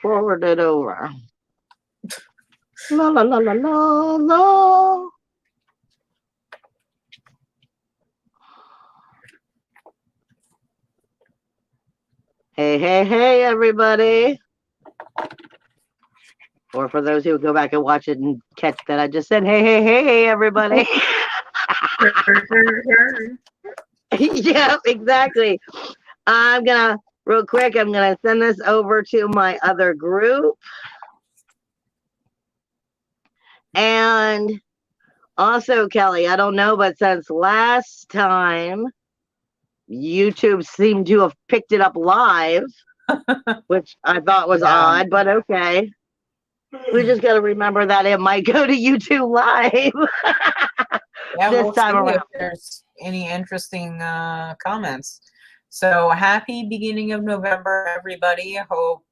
Forward it over. La la la la la la. Hey, hey, hey, everybody. Or for those who go back and watch it and catch that I just said, hey, hey, hey, everybody. Yeah, exactly. Real quick, I'm going to send this over to my other group. And also, Kelly, I don't know, but since last time, YouTube seemed to have picked it up live, which I thought was odd, but okay. We just got to remember that it might go to YouTube live this time around. If there's any interesting comments. So happy beginning of November, everybody. Hope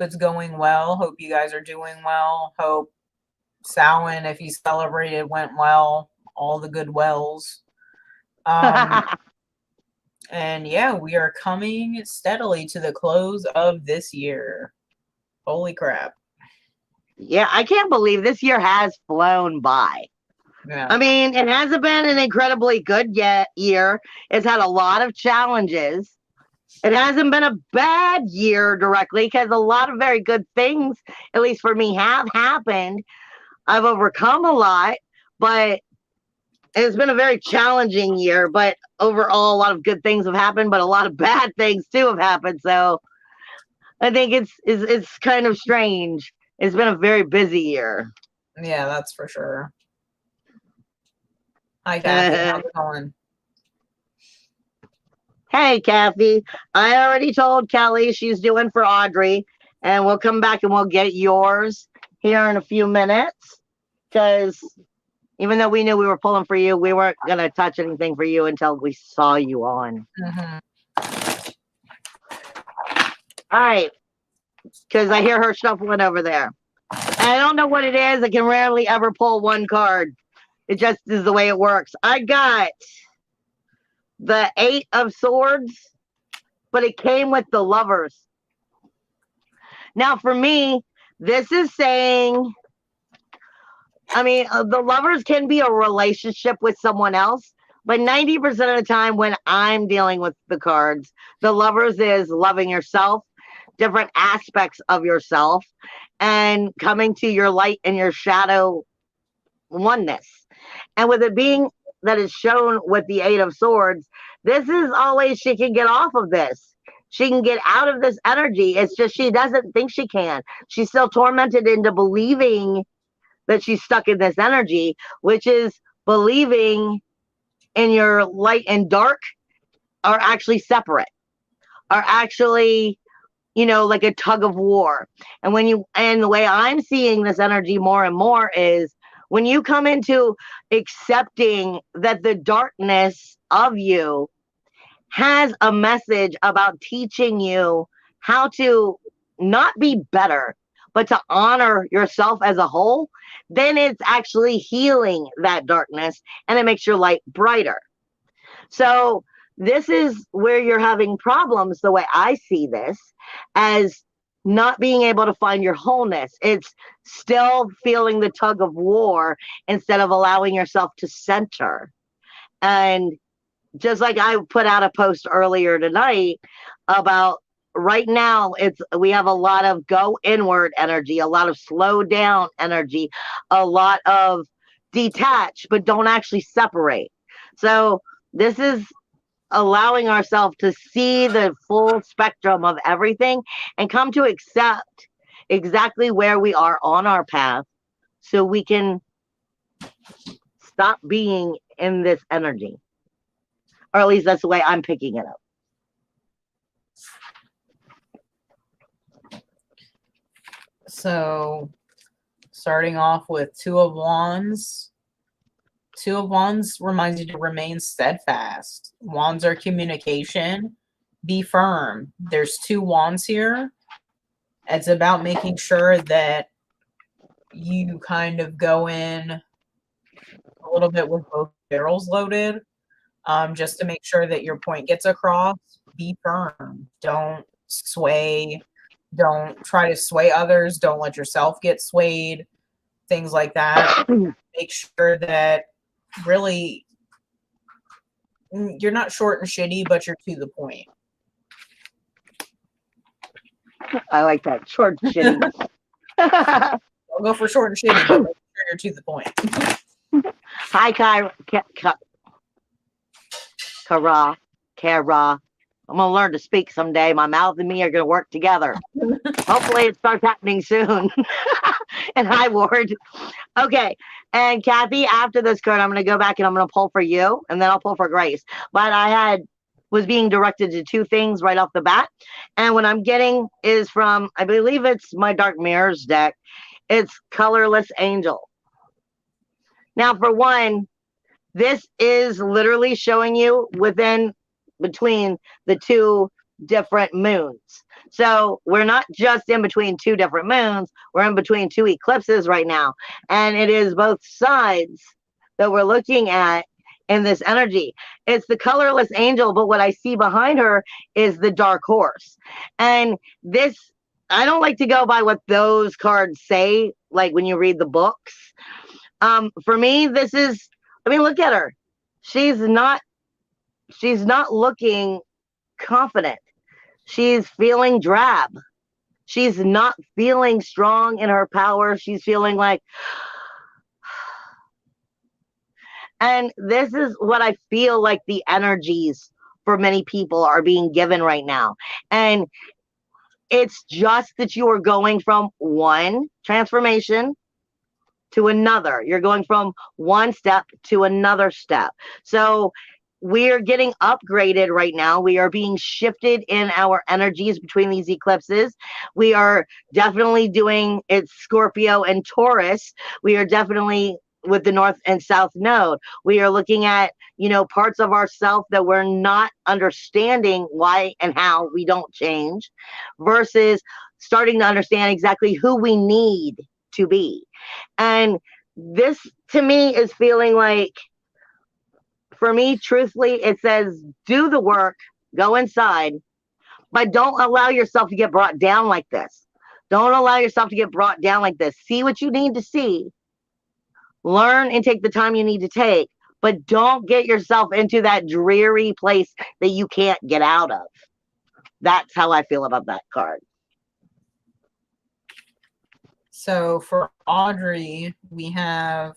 it's going well. Hope you guys are doing well. Hope Samhain, if you celebrated, went well. All the good wells. And yeah, we are coming steadily to the close of this year. Holy crap. Yeah, I can't believe this year has flown by. Yeah. I mean, it hasn't been an incredibly good year. It's had a lot of challenges. It hasn't been a bad year directly because a lot of very good things, at least for me, have happened. I've overcome a lot, but it's been a very challenging year. But overall, a lot of good things have happened, but a lot of bad things too have happened. So I think it's kind of strange. It's been a very busy year. Yeah, that's for sure. Hi, Kathy. How's it going? Hey, Kathy. I already told Kelly she's doing for Audrey, and we'll come back and we'll get yours here in a few minutes. Because even though we knew we were pulling for you, we weren't going to touch anything for you until we saw you on. Mm-hmm. All right. Because I hear her shuffling over there. And I don't know what it is. I can rarely ever pull one card. It just is the way it works. I got the 8 of Swords, but it came with the Lovers. Now, for me, this is saying, I mean, the Lovers can be a relationship with someone else, but 90% of the time when I'm dealing with the cards, the Lovers is loving yourself, different aspects of yourself, and coming to your light and your shadow oneness. And with it being that is shown with the 8 of Swords, this is always she can get off of this. She can get out of this energy. It's just she doesn't think she can. She's still tormented into believing that she's stuck in this energy, which is believing in your light and dark are actually separate, are actually, you know, like a tug of war. And the way I'm seeing this energy more and more is when you come into accepting that the darkness of you has a message about teaching you how to not be better, but to honor yourself as a whole, then it's actually healing that darkness and it makes your light brighter. So this is where you're having problems, the way I see this, as not being able to find your wholeness. It's still feeling the tug of war instead of allowing yourself to center. And just like I put out a post earlier tonight about right now, we have a lot of go inward energy, a lot of slow down energy, a lot of detach, but don't actually separate. So this is allowing ourselves to see the full spectrum of everything and come to accept exactly where we are on our path so we can stop being in this energy. Or at least that's the way I'm picking it up. So starting off with 2 of Wands. 2 of Wands reminds you to remain steadfast. Wands are communication. Be firm. There's 2 Wands here. It's about making sure that you kind of go in a little bit with both barrels loaded, just to make sure that your point gets across. Be firm. Don't sway. Don't try to sway others. Don't let yourself get swayed. Things like that. Make sure that really you're not short and shitty, but you're to the point. I like that. Short shitty. I'll go for short and shitty, but make sure you're to the point. Hi, Kara. I'm going to learn to speak someday. My mouth and me are going to work together. Hopefully it starts happening soon. And hi, Ward. Okay. And Kathy, after this card, I'm going to go back and I'm going to pull for you, and then I'll pull for Grace. But I was being directed to two things right off the bat. And what I'm getting is from, I believe it's my Dark Mirrors deck. It's Colorless Angel. Now, for one, this is literally showing you between the two different moons. So we're not just in between two different moons, we're in between two eclipses right now. And it is both sides that we're looking at in this energy. It's the colorless angel, but what I see behind her is the dark horse. And this, I don't like to go by what those cards say, like when you read the books. For me, this is, I mean, look at her. She's not looking confident. She's feeling drab. She's not feeling strong in her power. She's feeling like, and this is what I feel like the energies for many people are being given right now. And it's just that you are going from one transformation to another. You're going from one step to another step. So we're getting upgraded right now. We are being shifted in our energies between these eclipses. We are definitely doing it's Scorpio and Taurus. We are definitely with the North and South node. We are looking at, parts of ourself that we're not understanding why and how we don't change, versus starting to understand exactly who we need to be. And this to me is feeling like, for me, truthfully, it says do the work, go inside, but don't allow yourself to get brought down like this. Don't allow yourself to get brought down like this. See what you need to see. Learn and take the time you need to take, but don't get yourself into that dreary place that you can't get out of. That's how I feel about that card. So for Audrey, we have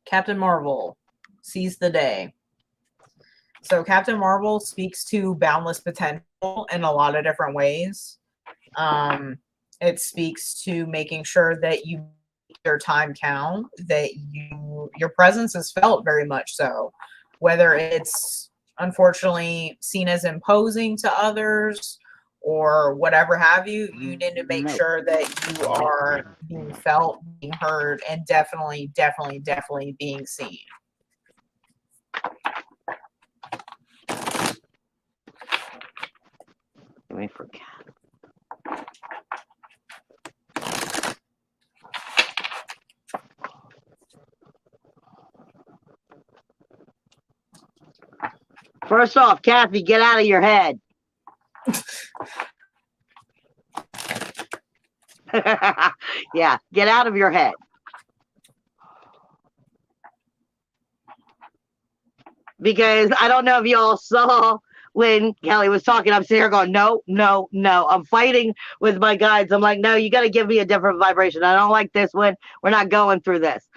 Captain Marvel, Seize the Day. So Captain Marvel speaks to boundless potential in a lot of different ways. It speaks to making sure that you make your time count, that your presence is felt very much so. Whether it's unfortunately seen as imposing to others or whatever have you, you need to make sure that you are being felt, being heard, and definitely being seen. Let me forget. First off, Kathy, get out of your head. Yeah, get out of your head. Because I don't know if you all saw when Kelly was talking, I'm sitting here going, no. I'm fighting with my guides. I'm like, no, you got to give me a different vibration. I don't like this one. We're not going through this.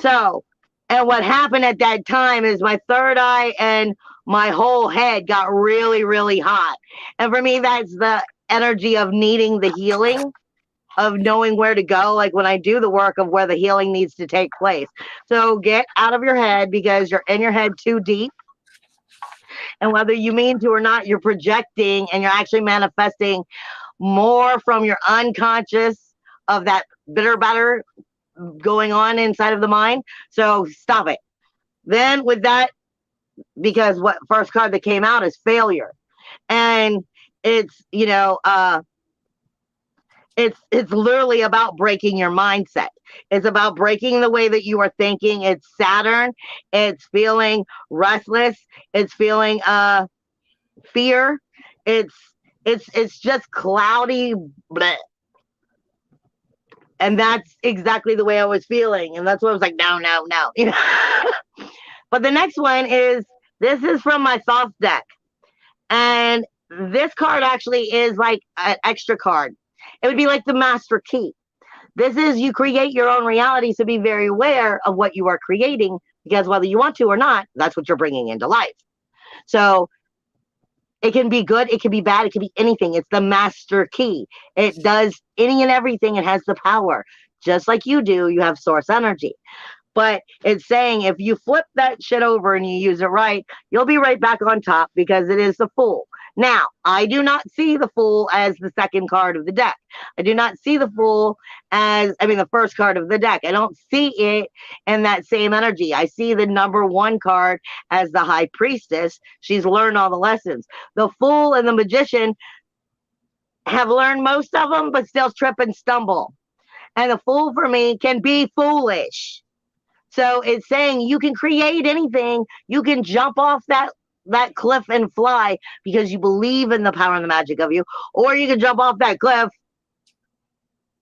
So, and what happened at that time is my third eye and my whole head got really, really hot. And for me, that's the energy of needing the healing, of knowing where to go, like when I do the work of where the healing needs to take place. So get out of your head, because you're in your head too deep. And whether you mean to or not, you're projecting and you're actually manifesting more from your unconscious of that bitter batter going on inside of the mind. So stop it. Then with that, because what first card that came out is failure. And it's, it's literally about breaking your mindset. It's about breaking the way that you are thinking. It's Saturn. It's feeling restless. It's feeling fear. It's It's just cloudy, bleh. And that's exactly the way I was feeling. And that's why I was like, no, no, no. You know? But the next one is, this is from my soft deck. And this card actually is like an extra card. It would be like the master key. This is, you create your own reality, so be very aware of what you are creating, because whether you want to or not, that's what you're bringing into life. So it can be good, it can be bad, it can be anything. It's the master key. It does any and everything. It has the power. Just like you do, you have source energy. But it's saying if you flip that shit over and you use it right, you'll be right back on top, because it is the Fool. Now, I do not see the Fool as the second card of the deck. I do not see the Fool as, the first card of the deck. I don't see it in that same energy. I see the number one card as the High Priestess. She's learned all the lessons. The Fool and the Magician have learned most of them, but still trip and stumble. And the Fool for me can be foolish. So it's saying you can create anything. You can jump off that cliff and fly because you believe in the power and the magic of you. Or you can jump off that cliff,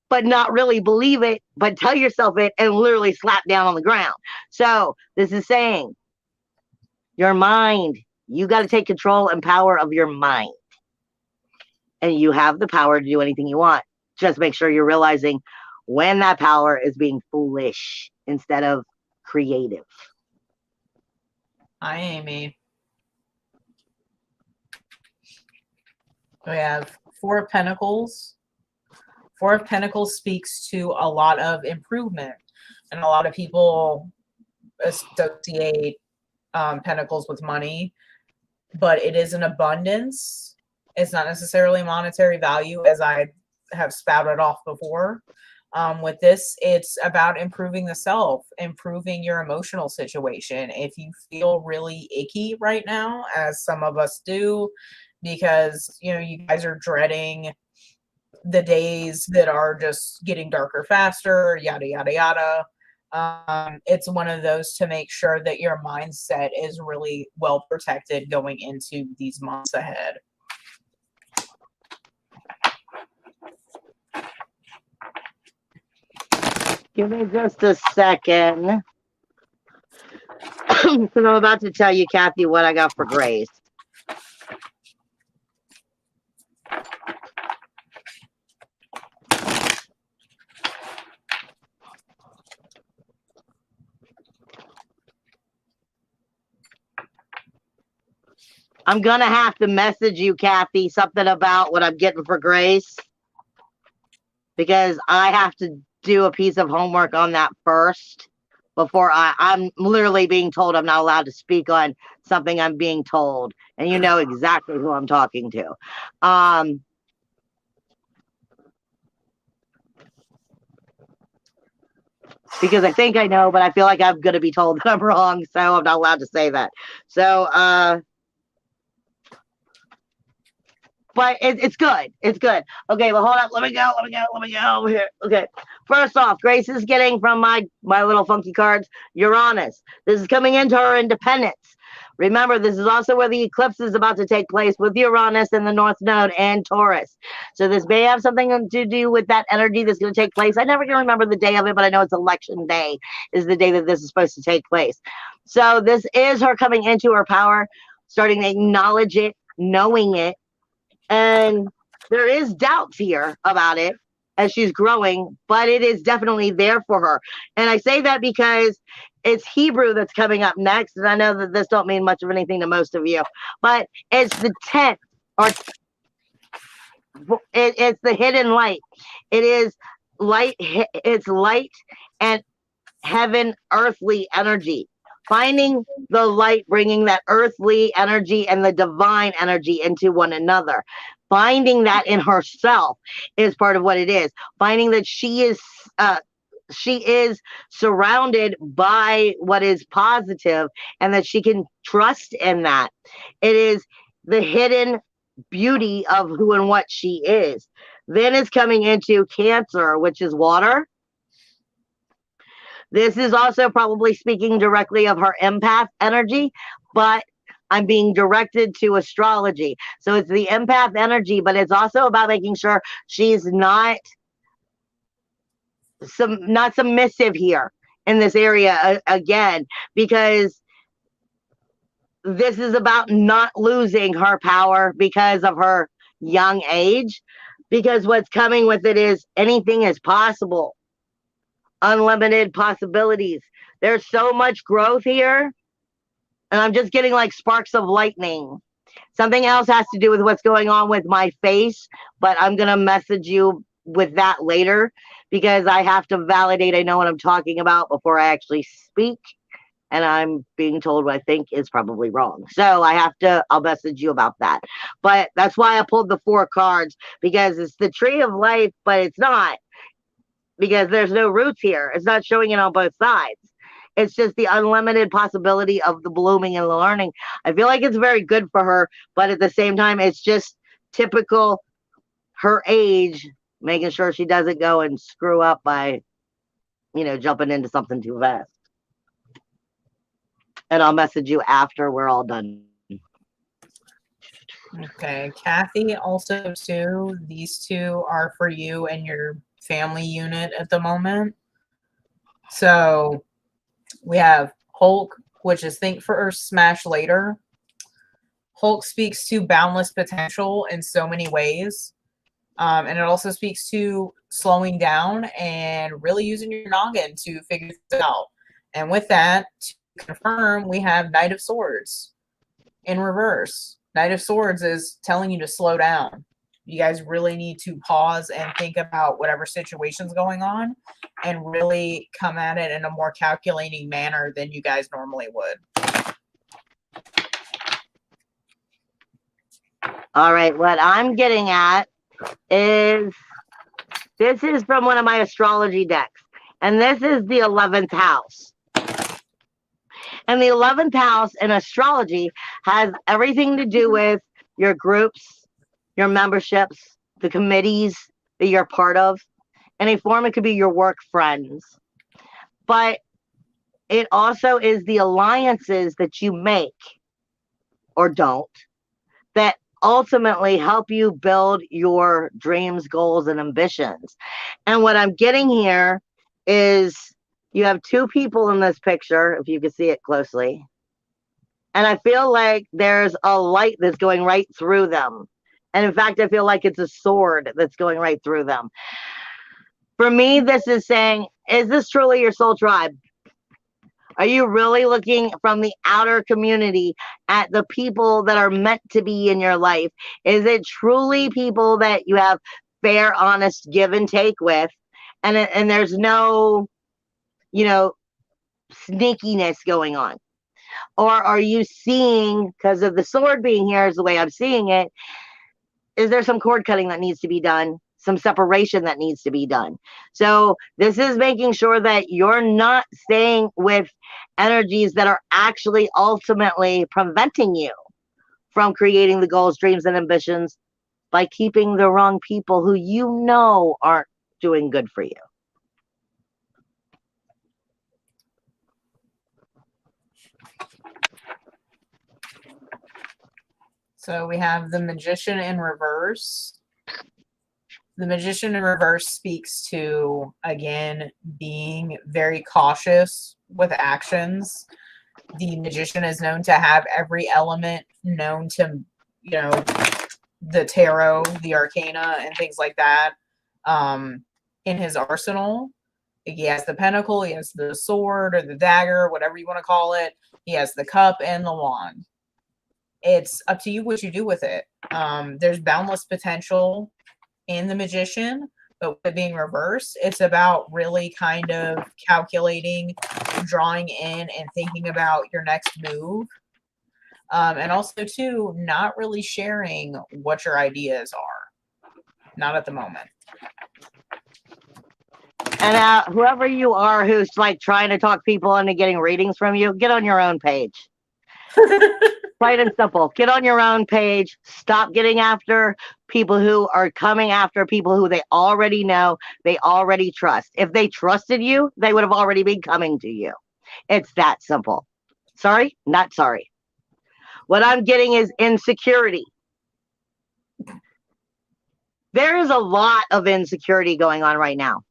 but not really believe it, but tell yourself it and literally slap down on the ground. So this is saying your mind, you got to take control and power of your mind. And you have the power to do anything you want. Just make sure you're realizing when that power is being foolish instead of creative. Hi, Amy. We have Four of Pentacles. Four of Pentacles speaks to a lot of improvement, and a lot of people associate pentacles with money, but it is an abundance. It's not necessarily monetary value, as I have spouted off before. With this, it's about improving the self, improving your emotional situation. If you feel really icky right now, as some of us do, because, you guys are dreading the days that are just getting darker faster, yada, yada, yada. It's one of those to make sure that your mindset is really well protected going into these months ahead. Give me just a second. Because I'm about to tell you, Kathy, what I got for Grace. I'm going to have to message you, Kathy, something about what I'm getting for Grace. Because I have to do a piece of homework on that first before I'm literally being told I'm not allowed to speak on something I'm being told. And you know exactly who I'm talking to. Because I think I know, but I feel like I'm going to be told that I'm wrong, so I'm not allowed to say that. So, but it's good. It's good. Okay, well, hold up. Let me go over here. Okay. First off, Grace is getting from my little funky cards, Uranus. This is coming into her independence. Remember, this is also where the eclipse is about to take place with Uranus and the North Node and Taurus. So this may have something to do with that energy that's going to take place. I never can remember the day of it, but I know it's election day is the day that this is supposed to take place. So this is her coming into her power, starting to acknowledge it, knowing it. And there is doubt here about it as she's growing, but it is definitely there for her. And I say that because it's Hebrew that's coming up next. And I know that this don't mean much of anything to most of you, but it's the 10th, or it's the hidden light. It is light. It's light and heaven, earthly energy. Finding the light, bringing that earthly energy and the divine energy into one another. Finding that in herself is part of what it is. Finding that she is surrounded by what is positive and that she can trust in that. It is the hidden beauty of who and what she is. Then it's coming into Cancer, which is water. This is also probably speaking directly of her empath energy, but I'm being directed to astrology. So it's the empath energy, but it's also about making sure she's not submissive here in this area again, because this is about not losing her power because of her young age, because what's coming with it is anything is possible, unlimited possibilities. There's so much growth here, and I'm just getting like sparks of lightning. Something else has to do with what's going on with my face, but I'm going to message you with that later, because I have to validate I know what I'm talking about before I actually speak. And I'm being told what I think is probably wrong. So I'll message you about that. But that's why I pulled the 4 cards, because it's the tree of life, but it's not, because there's no roots here. It's not showing it on both sides. It's just the unlimited possibility of the blooming and the learning. I feel like it's very good for her, but at the same time, it's just typical her age, making sure she doesn't go and screw up by, jumping into something too fast. And I'll message you after we're all done. Okay, Kathy, also too, these 2 are for you and your family unit at the moment. So we have Hulk, which is think first, smash later. Hulk speaks to boundless potential in so many ways. And it also speaks to slowing down and really using your noggin to figure this out. And with that, to confirm, we have Knight of Swords in reverse. Knight of Swords is telling you to slow down. You guys really need to pause and think about whatever situation's going on and really come at it in a more calculating manner than you guys normally would. All right, what I'm getting at is, this is from one of my astrology decks, and this is the 11th house. And the 11th house in astrology has everything to do with your groups, your memberships, the committees that you're part of. In a form, it could be your work friends. But it also is the alliances that you make or don't that ultimately help you build your dreams, goals, and ambitions. And what I'm getting here is, you have 2 people in this picture, if you can see it closely. And I feel like there's a light that's going right through them. And in fact, I feel like it's a sword that's going right through them. For me, this is saying, is this truly your soul tribe? Are you really looking from the outer community at the people that are meant to be in your life? Is it truly people that you have fair, honest give and take with? And there's no, sneakiness going on? Or are you seeing, because of the sword being here is the way I'm seeing it, is there some cord cutting that needs to be done? Some separation that needs to be done? So this is making sure that you're not staying with energies that are actually ultimately preventing you from creating the goals, dreams, and ambitions by keeping the wrong people who aren't doing good for you. So we have the Magician in reverse. The Magician in reverse speaks to, again, being very cautious with actions. The Magician is known to have every element known to, the tarot, the arcana, and things like that in his arsenal. He has the pentacle, he has the sword or the dagger, whatever you want to call it. He has the cup and the wand. It's up to you what you do with it. There's boundless potential in the Magician, but with it being reversed, it's about really kind of calculating, drawing in, and thinking about your next move. And also, too, not really sharing what your ideas are. Not at the moment. And whoever you are who's like trying to talk people into getting readings from you, get on your own page. Plain and simple. Get on your own page. Stop getting after people who are coming after people who they already know, they already trust. If they trusted you, they would have already been coming to you. It's that simple. Sorry? Not sorry. What I'm getting is insecurity. There is a lot of insecurity going on right now.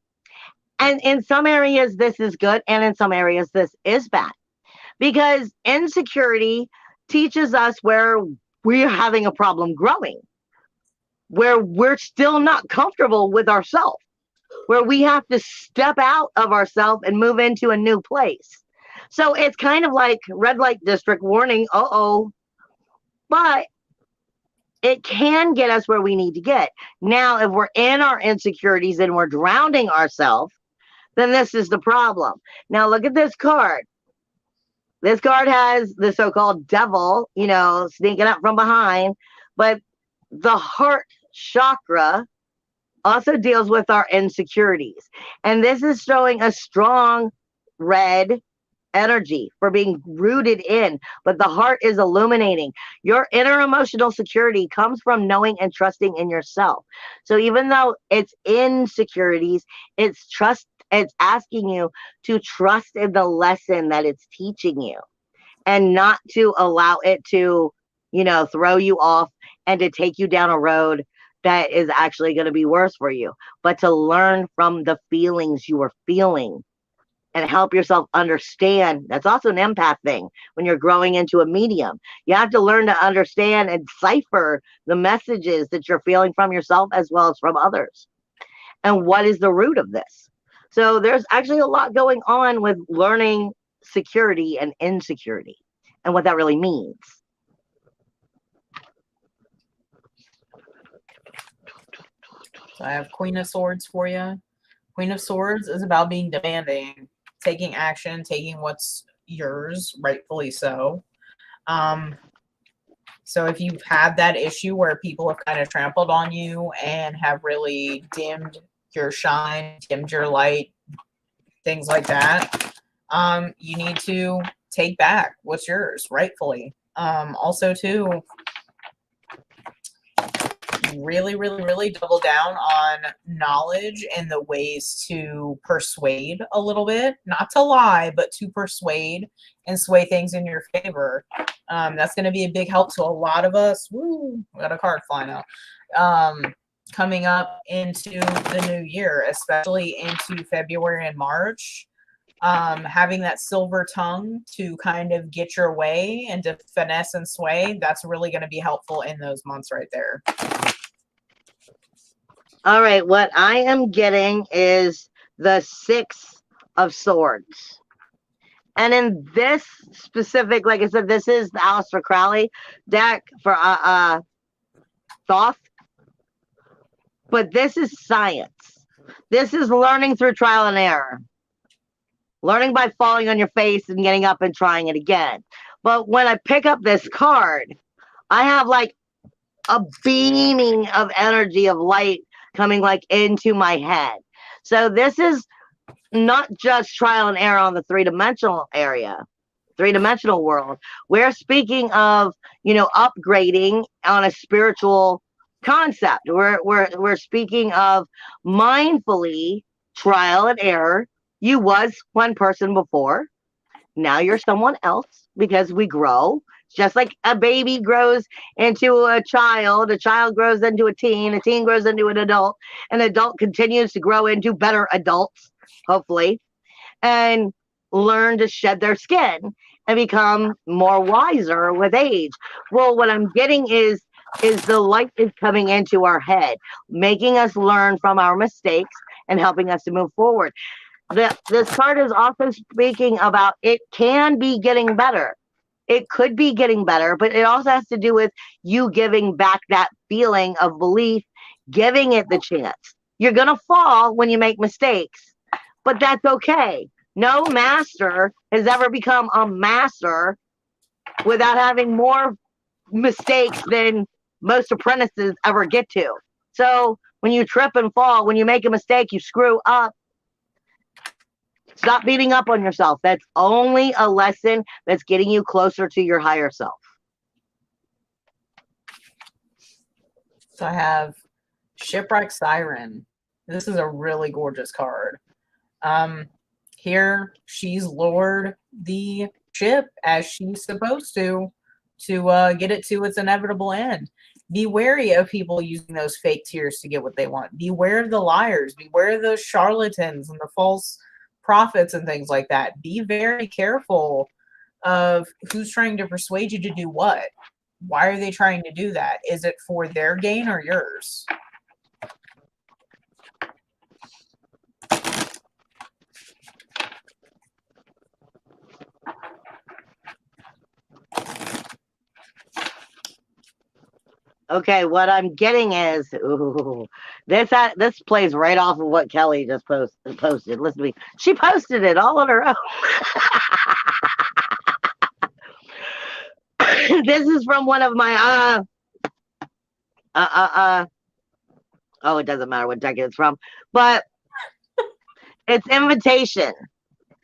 And in some areas, this is good. And in some areas, this is bad. Because insecurity teaches us where we're having a problem growing, where we're still not comfortable with ourselves, where we have to step out of ourselves and move into a new place. So it's kind of like red light district warning, but it can get us where we need to get. Now, if we're in our insecurities and we're drowning ourselves, then this is the problem. Now, look at this card. This card has the so-called devil, sneaking up from behind, but the heart chakra also deals with our insecurities. And this is showing a strong red energy for being rooted in, but the heart is illuminating. Your inner emotional security comes from knowing and trusting in yourself. So even though it's insecurities, it's asking you to trust in the lesson that it's teaching you and not to allow it to, throw you off and to take you down a road that is actually going to be worse for you, but to learn from the feelings you are feeling and help yourself understand. That's also an empath thing when you're growing into a medium. You have to learn to understand and decipher the messages that you're feeling from yourself as well as from others. And what is the root of this? So there's actually a lot going on with learning security and insecurity and what that really means. So I have Queen of Swords for you. Queen of Swords is about being demanding, taking action, taking what's yours, rightfully so. So if you've had that issue where people have kind of trampled on you and have really dimmed your shine, dimmed your light, things like that, you need to take back what's yours, rightfully. Also, too, really, really, really double down on knowledge and the ways to persuade a little bit, not to lie, but to persuade and sway things in your favor. That's going to be a big help to a lot of us. Woo, we got a card flying out. Coming up into the new year, especially into February and March. Having that silver tongue to kind of get your way and to finesse and sway, that's really going to be helpful in those months right there. All right, what I am getting is the Six of Swords. And in this specific, like I said, this is the Aleister Crowley deck for Thoth. But this is science. This is learning through trial and error. Learning by falling on your face and getting up and trying it again. But when I pick up this card, I have like a beaming of energy of light coming like into my head. So this is not just trial and error on the three-dimensional world. We're speaking of, upgrading on a spiritual concept. We're speaking of mindfully trial and error. You was one person before. Now you're someone else because we grow. Just like a baby grows into a child grows into a teen grows into an adult continues to grow into better adults, hopefully, and learn to shed their skin and become more wiser with age. Well, what I'm getting is the light is coming into our head, making us learn from our mistakes and helping us to move forward. This card is also speaking about it can be getting better. It could be getting better, but it also has to do with you giving back that feeling of belief, giving it the chance. You're going to fall when you make mistakes, but that's okay. No master has ever become a master without having more mistakes than most apprentices ever get to. So when you trip and fall, when you make a mistake, you screw up, stop beating up on yourself. That's only a lesson that's getting you closer to your higher self. So I have Shipwreck Siren. This is a really gorgeous card. Here, she's lowered the ship as she's supposed to to get it to its inevitable end. Be wary of people using those fake tears to get what they want. Beware of the liars. Beware of those charlatans and the false prophets and things like that. Be very careful of who's trying to persuade you to do what. Why are they trying to do that? Is it for their gain or yours? Okay, what I'm getting is, ooh, this plays right off of what Kelly just posted. Listen to me. She posted it all on her own. This is from one of my oh, it doesn't matter what deck it's from, but it's invitation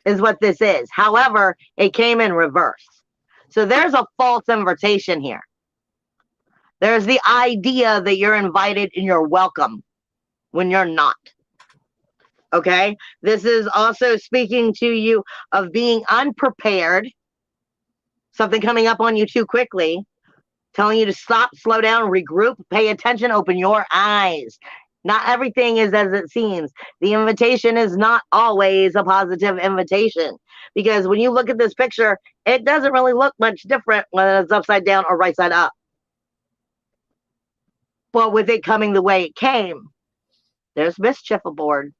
is what this is. However, it came in reverse. So there's a false invitation here. There's the idea that you're invited and you're welcome when you're not. Okay? This is also speaking to you of being unprepared, something coming up on you too quickly, telling you to stop, slow down, regroup, pay attention, open your eyes. Not everything is as it seems. The invitation is not always a positive invitation, because when you look at this picture, it doesn't really look much different when it's upside down or right side up. But with it coming the way it came, there's mischief aboard.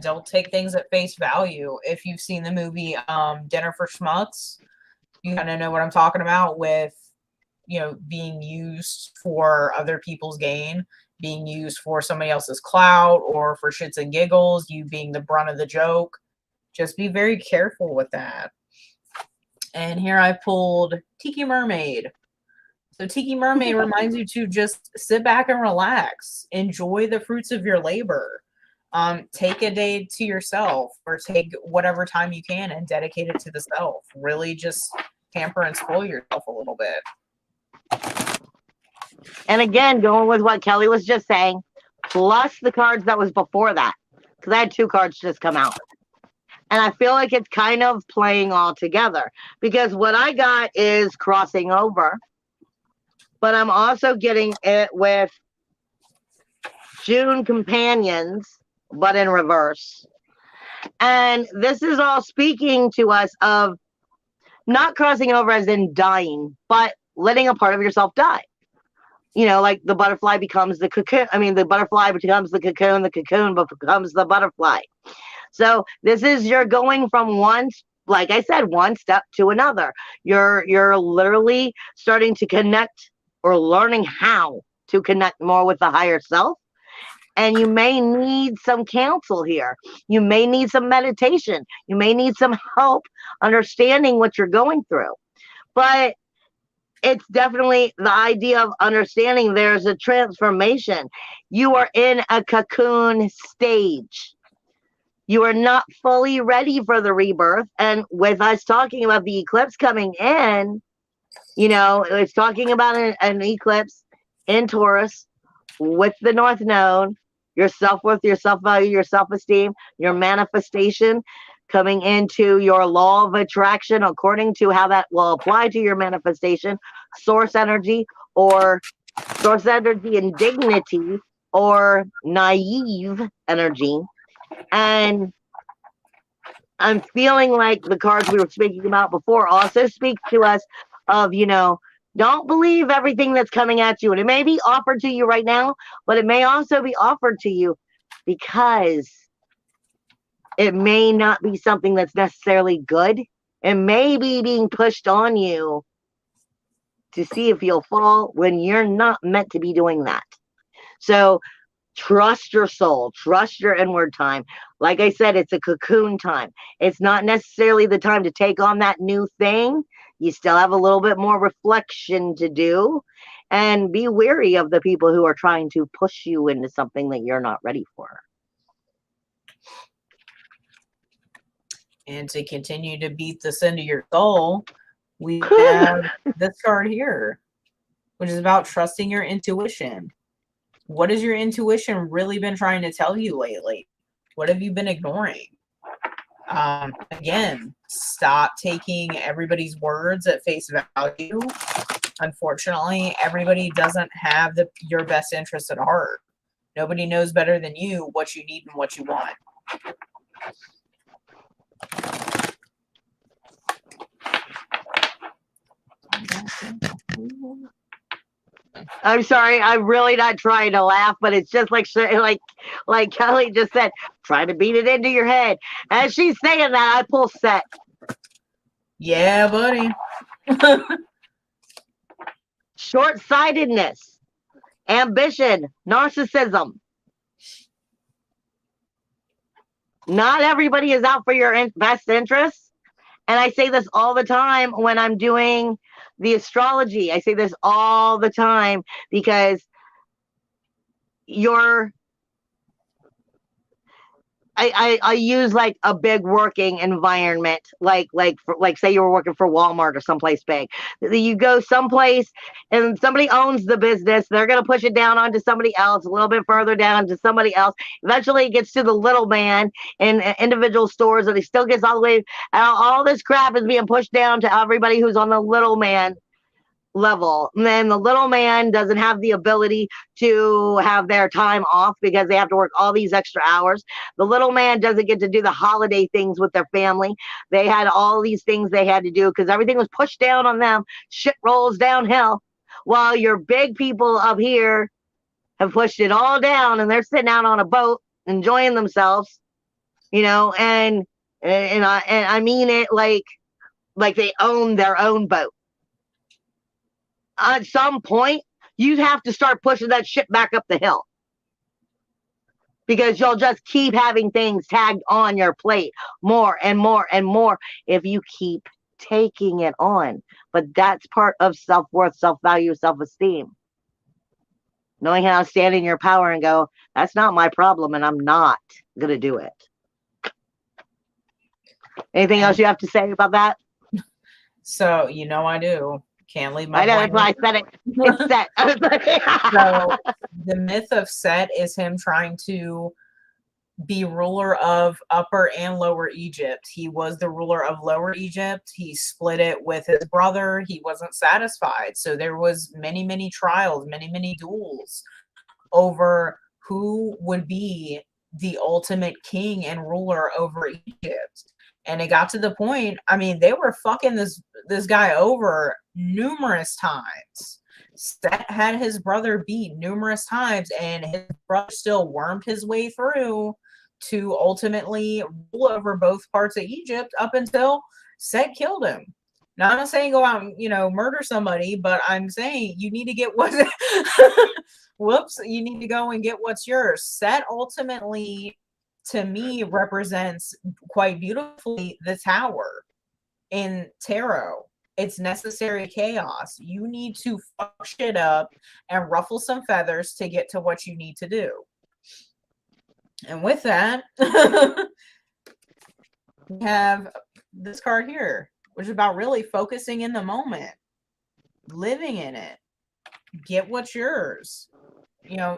Don't take things at face value. If you've seen the movie Dinner for Schmucks, you kind of know what I'm talking about with, being used for other people's gain, being used for somebody else's clout or for shits and giggles, you being the brunt of the joke. Just be very careful with that. And here I pulled Tiki Mermaid. So Tiki Mermaid reminds you to just sit back and relax. Enjoy the fruits of your labor. Take a day to yourself, or take whatever time you can and dedicate it to the self. Really just pamper and spoil yourself a little bit. And again, going with what Kelly was just saying, plus the cards that was before that, because I had 2 cards just come out. And I feel like it's kind of playing all together, because what I got is crossing over, but I'm also getting it with June companions, but in reverse. And this is all speaking to us of not crossing over as in dying, but letting a part of yourself die. Like the butterfly becomes the cocoon. The butterfly becomes the cocoon becomes the butterfly. So this is, you're going from one, like I said, one step to another. You're literally starting to connect, or learning how to connect more with the higher self. And you may need some counsel here. You may need some meditation. You may need some help understanding what you're going through. But it's definitely the idea of understanding there's a transformation. You are in a cocoon stage. You are not fully ready for the rebirth. And with us talking about the eclipse coming in, it's talking about an eclipse in Taurus with the North Node, your self-worth, your self-value, your self-esteem, your manifestation coming into your law of attraction according to how that will apply to your manifestation, source energy and dignity, or naive energy. And I'm feeling like the cards we were speaking about before also speak to us of, don't believe everything that's coming at you. And it may be offered to you right now, but it may also be offered to you because it may not be something that's necessarily good. It may be being pushed on you to see if you'll fall when you're not meant to be doing that. So trust your soul, trust your inward time. Like I said, it's a cocoon time. It's not necessarily the time to take on that new thing. You still have a little bit more reflection to do, and be wary of the people who are trying to push you into something that you're not ready for. And to continue to beat this into your soul, we have this card here, which is about trusting your intuition. What has your intuition really been trying to tell you lately? What have you been ignoring? Again, stop taking everybody's words at face value. Unfortunately, everybody doesn't have your best interest at heart. Nobody knows better than you what you need and what you want. I'm sorry, I'm really not trying to laugh, but it's just like Kelly just said, trying to beat it into your head. As she's saying that, I pull Set. Yeah, buddy. Short-sightedness, ambition, narcissism. Not everybody is out for your best interests. And I say this all the time when I'm doing the astrology. I say this all the time because I use like a big working environment, like say you were working for Walmart or someplace big. You go someplace and somebody owns the business. They're going to push it down onto somebody else, a little bit further down to somebody else. Eventually it gets to the little man in individual stores, and it still gets all the way. All this crap is being pushed down to everybody who's on the little man level. And then the little man doesn't have the ability to have their time off because they have to work all these extra hours. The little man doesn't get to do the holiday things with their family. They had all these things they had to do because everything was pushed down on them. Shit rolls downhill while your big people up here have pushed it all down, and they're sitting out on a boat enjoying themselves, and I mean it like they own their own boat. At some point, you have to start pushing that shit back up the hill because you'll just keep having things tagged on your plate more and more and more if you keep taking it on. But that's part of self-worth, self-value, self-esteem. Knowing how to stand in your power and go, that's not my problem, and I'm not going to do it. Anything else you have to say about that? So, I do. Can't leave my. I know, that's why I said it. It's Set. So the myth of Set is him trying to be ruler of Upper and Lower Egypt. He was the ruler of Lower Egypt. He split it with his brother. He wasn't satisfied. So there was many, many trials, many, many duels over who would be the ultimate king and ruler over Egypt. And it got to the point, they were fucking this guy over numerous times. Set had his brother beat numerous times, and his brother still wormed his way through to ultimately rule over both parts of Egypt up until Set killed him. Now, I'm not saying go out and, murder somebody, but I'm saying you need to get what you need to go and get what's yours. Set ultimately, to me, represents quite beautifully the tower in tarot. It's necessary chaos. You need to fuck shit up and ruffle some feathers to get to what you need to do. And with that, we have this card here, which is about really focusing in the moment, living in it. Get what's yours.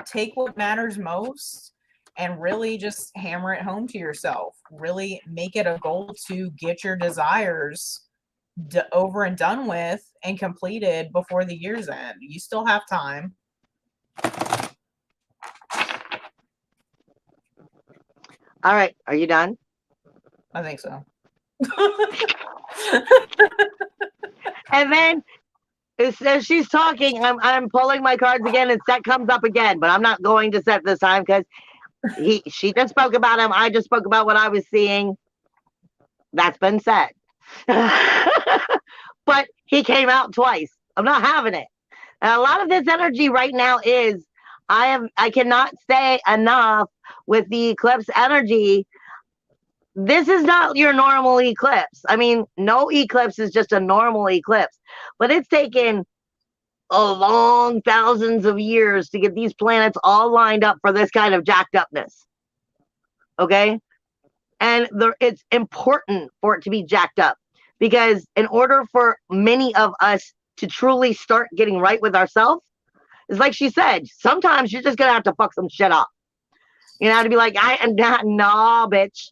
Take what matters most and really just hammer it home to yourself. Really make it a goal to get your desires over and done with and completed before the year's end. You still have time. All right. Are you done? I think so. And then as she's talking, I'm pulling my cards again, and Set comes up again, but I'm not going to Set this time because she just spoke about him. I just spoke about what I was seeing. That's been said. But he came out twice. I'm not having it. And a lot of this energy right now is I cannot say enough with the eclipse energy. This is not your normal eclipse. No eclipse is just a normal eclipse, but it's taken a long thousands of years to get these planets all lined up for this kind of jacked upness. Okay? And it's important for it to be jacked up because in order for many of us to truly start getting right with ourselves, it's like she said, sometimes you're just going to have to fuck some shit up. To be like, I am not, nah, bitch.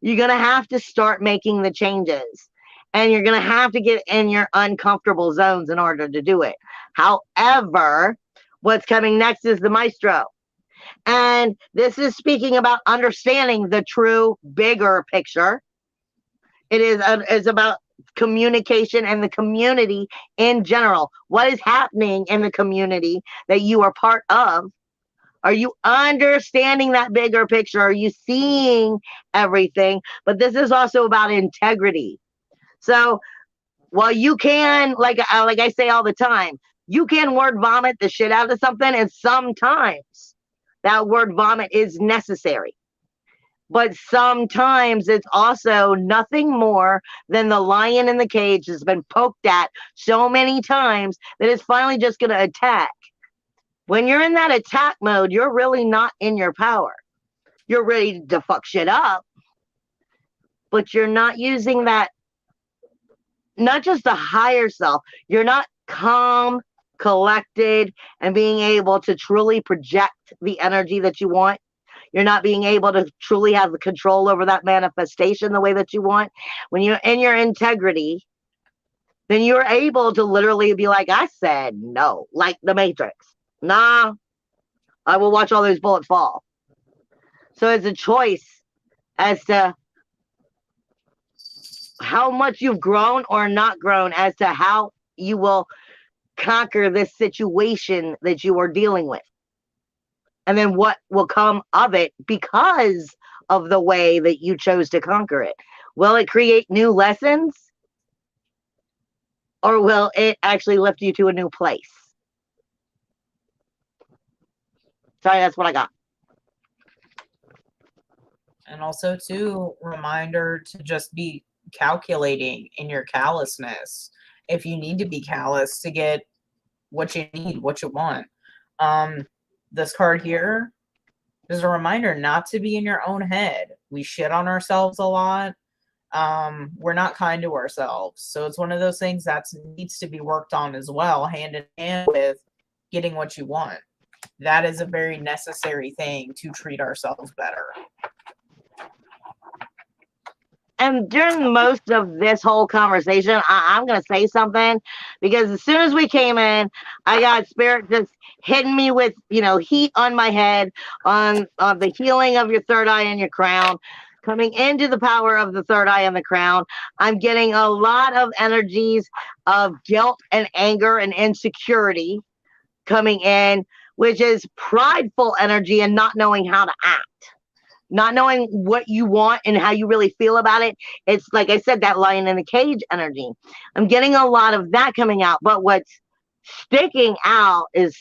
You're going to have to start making the changes. And you're going to have to get in your uncomfortable zones in order to do it. However, what's coming next is the maestro. And this is speaking about understanding the true bigger picture. It is about communication and the community in general. What is happening in the community that you are part of? Are you understanding that bigger picture? Are you seeing everything? But this is also about integrity. So while you can, like I say all the time, you can word vomit the shit out of something, and sometimes that word vomit is necessary. But sometimes it's also nothing more than the lion in the cage has been poked at so many times that it's finally just going to attack. When you're in that attack mode, you're really not in your power. You're ready to fuck shit up, but you're not using that, not just the higher self. You're not calm, collected, and being able to truly project the energy that you want. You're not being able to truly have the control over that manifestation the way that you want. When you're in your integrity, then you're able to literally be like, I said no, like the Matrix. Nah, I will watch all those bullets fall. So it's a choice as to how much you've grown or not grown, as to how you will conquer this situation that you are dealing with. And then what will come of it because of the way that you chose to conquer it. Will it create new lessons? Or will it actually lift you to a new place? Sorry, that's what I got. And also, too, reminder to just be calculating in your callousness. If you need to be callous to get what you need, what you want. This card here is a reminder not to be in your own head. We shit on ourselves a lot. We're not kind to ourselves. So it's one of those things that needs to be worked on as well, hand in hand with getting what you want. That is a very necessary thing to treat ourselves better. And during most of this whole conversation, I'm going to say something, because as soon as we came in, I got spirit just hitting me with, heat on my head, on the healing of your third eye and your crown, coming into the power of the third eye and the crown. I'm getting a lot of energies of guilt and anger and insecurity coming in, which is prideful energy and not knowing how to act. Not knowing what you want and how you really feel about it. It's like I said, that lion in the cage energy. I'm getting a lot of that coming out. But what's sticking out is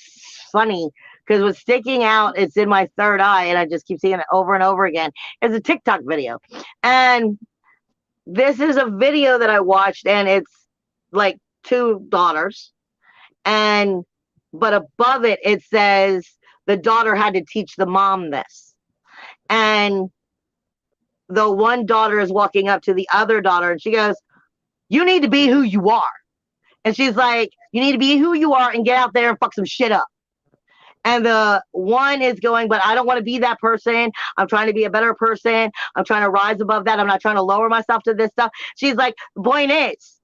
funny, because what's sticking out, it's in my third eye, and I just keep seeing it over and over again. It's a TikTok video. And this is a video that I watched, and it's like two daughters. But above it, it says the daughter had to teach the mom this. And the one daughter is walking up to the other daughter, and she goes, you need to be who you are. And she's like, you need to be who you are and get out there and fuck some shit up. And the one is going, but I don't want to be that person. I'm trying to be a better person. I'm trying to rise above that. I'm not trying to lower myself to this stuff. She's like, the point is,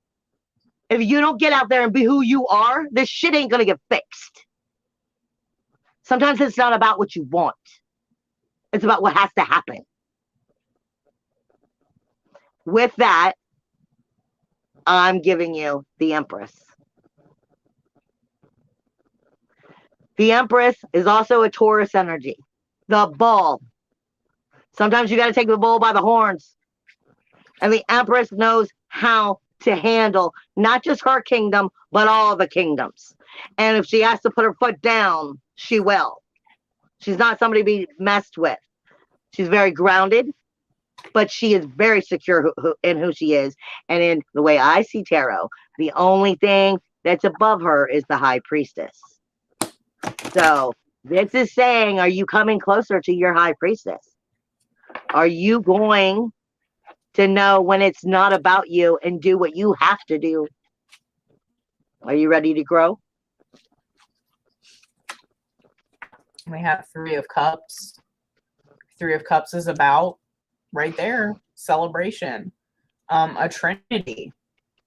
if you don't get out there and be who you are, this shit ain't going to get fixed. Sometimes it's not about what you want. It's about what has to happen. With that, I'm giving you the Empress. The Empress is also a Taurus energy. The bull. Sometimes you got to take the bull by the horns. And the Empress knows how to handle not just her kingdom, but all the kingdoms. And if she has to put her foot down, she will. She's not somebody to be messed with. She's very grounded, but she is very secure in who she is. And in the way I see tarot, the only thing that's above her is the High Priestess. So this is saying, are you coming closer to your High Priestess? Are you going to know when it's not about you and do what you have to do? Are you ready to grow? We have Three of Cups. Three of Cups is about right there. Celebration. A trinity.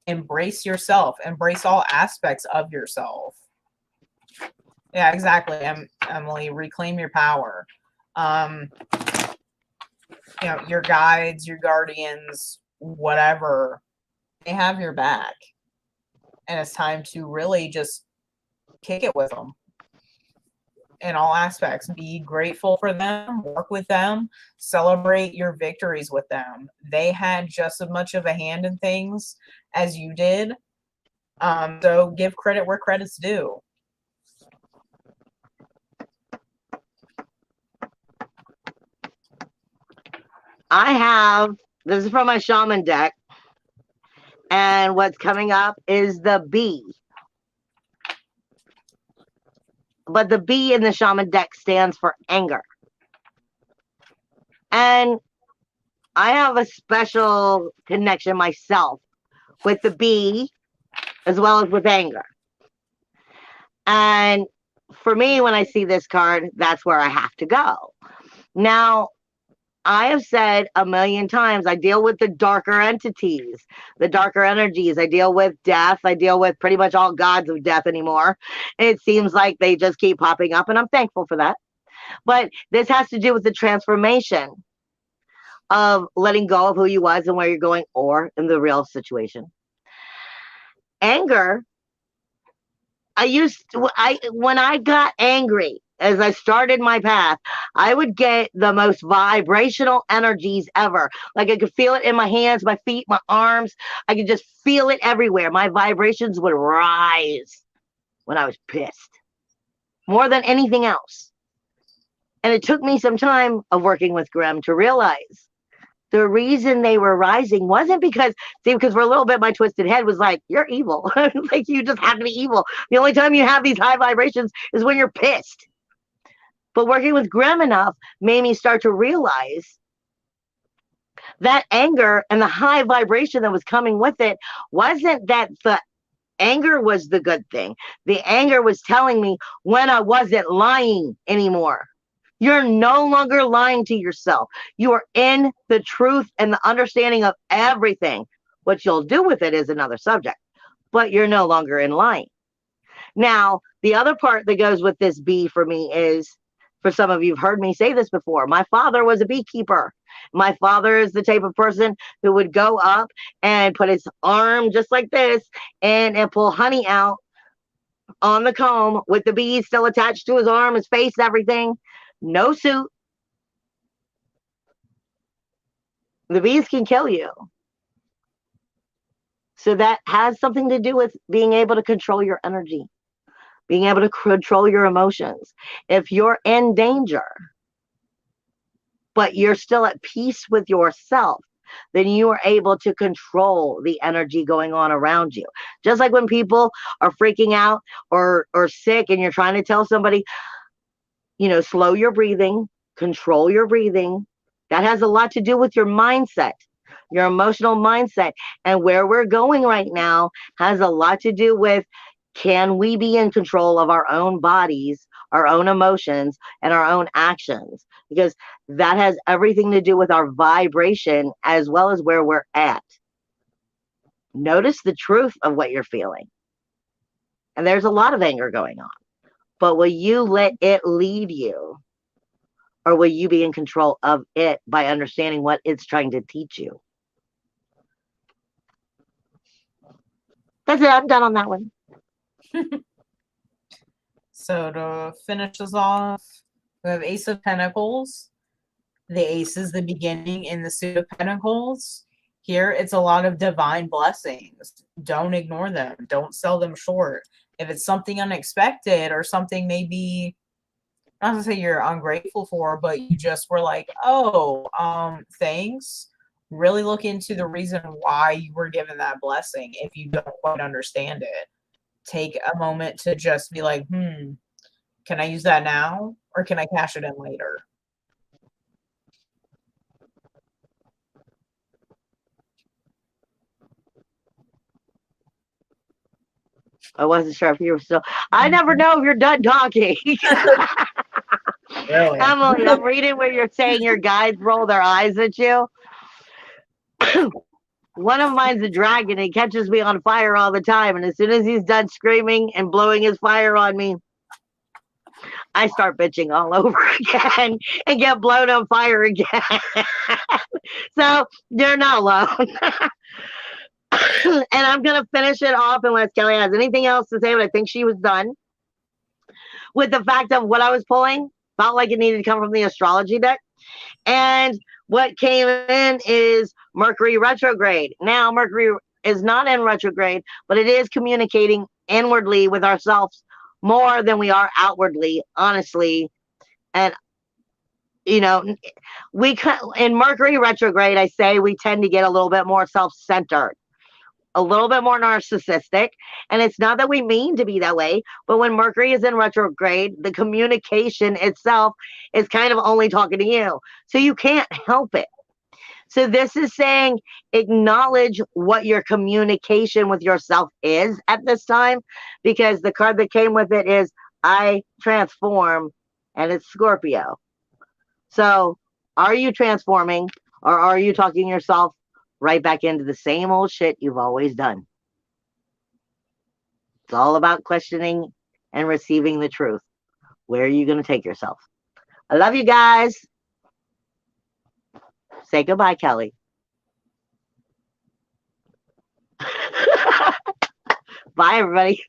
Embrace yourself. Embrace all aspects of yourself. Yeah, exactly. Emily, reclaim your power. Your guides, your guardians, whatever, they have your back. And it's time to really just kick it with them in all aspects. Be grateful for them, work with them, celebrate your victories with them. They had just as much of a hand in things as you did. So give credit where credit's due. This is from my Shaman deck, and what's coming up is the B. But the B in the Shaman deck stands for anger. And I have a special connection myself with the B as well as with anger. And for me, when I see this card, that's where I have to go. Now, I have said a million times, I deal with the darker entities, the darker energies. I deal with death. I deal with pretty much all gods of death anymore. It seems like they just keep popping up, and I'm thankful for that. But this has to do with the transformation of letting go of who you was and where you're going, or in the real situation. Anger, when I got angry, as I started my path, I would get the most vibrational energies ever. Like I could feel it in my hands, my feet, my arms. I could just feel it everywhere. My vibrations would rise when I was pissed, more than anything else. And it took me some time of working with Grimm to realize the reason they were rising wasn't because for a little bit, my twisted head was like, you're evil. Like, you just have to be evil. The only time you have these high vibrations is when you're pissed. But working with Grimm enough made me start to realize that anger and the high vibration that was coming with it wasn't that the anger was the good thing. The anger was telling me when I wasn't lying anymore. You're no longer lying to yourself. You are in the truth and the understanding of everything. What you'll do with it is another subject, but you're no longer in lying. Now, the other part that goes with this B for me is, for some of you have heard me say this before, my father was a beekeeper. My father is the type of person who would go up and put his arm just like this and pull honey out on the comb with the bees still attached to his arm, his face, everything. No suit. The bees can kill you. So that has something to do with being able to control your energy, being able to control your emotions. If you're in danger, but you're still at peace with yourself, then you are able to control the energy going on around you. Just like when people are freaking out or sick and you're trying to tell somebody, slow your breathing, control your breathing. That has a lot to do with your mindset, your emotional mindset. And where we're going right now has a lot to do with, can we be in control of our own bodies, our own emotions, and our own actions? Because that has everything to do with our vibration as well as where we're at. Notice the truth of what you're feeling. And there's a lot of anger going on. But will you let it lead you? Or will you be in control of it by understanding what it's trying to teach you? That's it. I'm done on that one. So to finish this off, we have Ace of Pentacles. The Ace is the beginning in the Suit of Pentacles. Here, it's a lot of divine blessings. Don't ignore them. Don't sell them short. If it's something unexpected or something maybe, not to say you're ungrateful for, but you just were like, thanks. Really look into the reason why you were given that blessing if you don't quite understand it. Take a moment to just be like, can I use that now? Or can I cash it in later? I wasn't sure if you were still. I never know if you're done talking. Really? Emily, I'm reading where you're saying your guides roll their eyes at you. One of mine's a dragon. He catches me on fire all the time. And as soon as he's done screaming and blowing his fire on me, I start bitching all over again and get blown on fire again. So you're not alone. And I'm going to finish it off unless Kelly has anything else to say, but I think she was done with the fact of what I was pulling. Felt like it needed to come from the astrology deck. And what came in is Mercury retrograde. Now, Mercury is not in retrograde, but it is communicating inwardly with ourselves more than we are outwardly, honestly. And, you know, in Mercury retrograde, I say we tend to get a little bit more self-centered, a little bit more narcissistic. And it's not that we mean to be that way, but when Mercury is in retrograde, the communication itself is kind of only talking to you. So you can't help it. So this is saying acknowledge what your communication with yourself is at this time, because the card that came with it is I transform, and it's Scorpio. So are you transforming, or are you talking yourself right back into the same old shit you've always done? It's all about questioning and receiving the truth. Where are you going to take yourself? I love you guys. Say goodbye, Kelly. Bye, everybody.